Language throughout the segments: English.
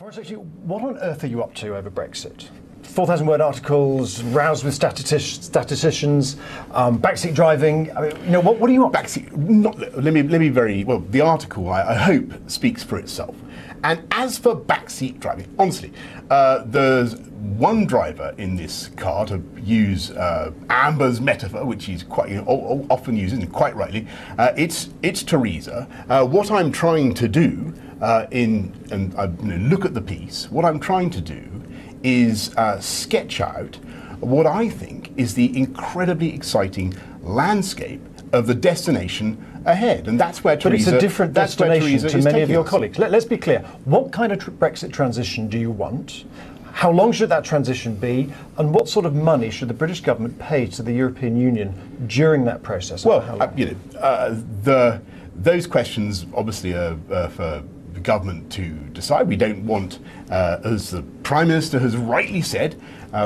Boris, actually, what on earth are you up to over Brexit? 4,000-word articles, rows with statisticians, backseat driving. I mean, what are you up to? Backseat. Let me be very well. The article, I hope, speaks for itself. And as for backseat driving, honestly, there's one driver in this car, to use Amber's metaphor, which he's quite often uses, and quite rightly. It's Theresa. What I'm trying to do look at the piece. What I'm trying to do is sketch out what I think is the incredibly exciting landscape of the destination ahead, and that's where Theresa. But it's a different destination to many of your us. colleagues. Let's be clear. What kind of Brexit transition do you want? How long should that transition be? And what sort of money should the British government pay to the European Union during that process? Well, those questions obviously are for the government to decide. We don't want, as the Prime Minister has rightly said,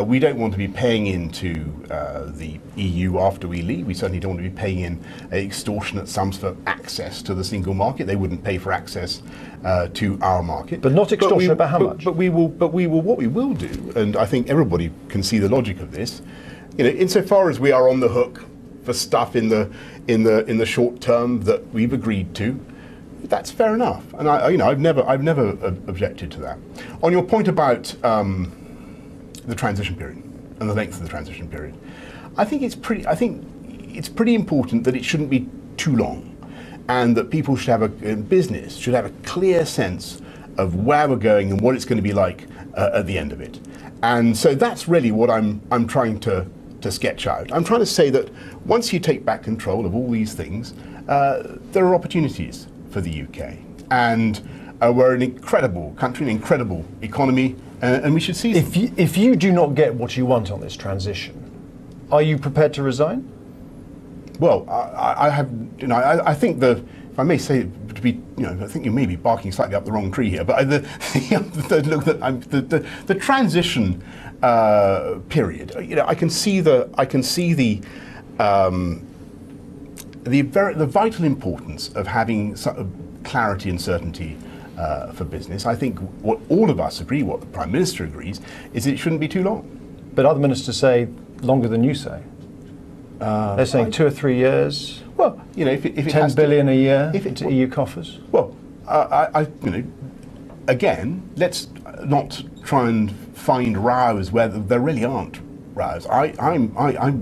we don't want to be paying into the EU after we leave. We certainly don't want to be paying in extortionate sums for access to the single market. They wouldn't pay for access to our market. But not extortionate, but how much? But we will. What we will do, and I think everybody can see the logic of this. Insofar as we are on the hook for stuff in the short term that we've agreed to, that's fair enough. And I've never objected to that. On your point about the transition period and the length of the transition period, I think it's pretty important that it shouldn't be too long, and that people should have business should have a clear sense of where we're going and what it's going to be like at the end of it. And so that's really what I'm trying to sketch out. I'm trying to say that once you take back control of all these things, there are opportunities for the UK, and we're an incredible country, an incredible economy, and we should seize them. If you do not get what you want on this transition, are you prepared to resign? Well, I think if I may say, to be, I think you may be barking slightly up the wrong tree here, but the transition period, I can see the vital importance of having clarity and certainty for business. I think what all of us agree, what the Prime Minister agrees, is it shouldn't be too long. But other ministers say longer than you say. They're saying 2 or 3 years. Well, if it 10 billion a year into EU coffers. Well, again, let's not try and find rows where there really aren't rows. I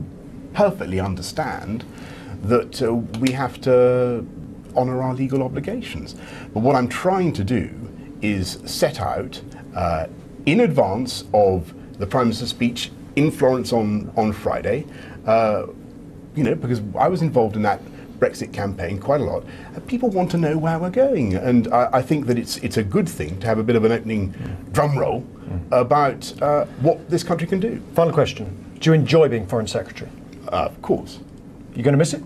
perfectly understand that we have to honour our legal obligations. But what I'm trying to do is set out in advance of the Prime Minister's speech in Florence on Friday, because I was involved in that Brexit campaign quite a lot. People want to know where we're going, and I think that it's a good thing to have a bit of an opening drum roll about what this country can do. Final question. Do you enjoy being Foreign Secretary? Of course. You going to miss it?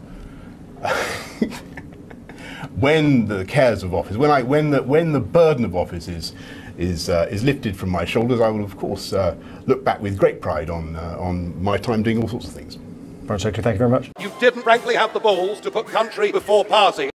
When the cares of office, when the burden of office is lifted from my shoulders, I will of course look back with great pride on my time doing all sorts of things. Foreign Secretary, thank you very much. You didn't frankly have the balls to put country before party.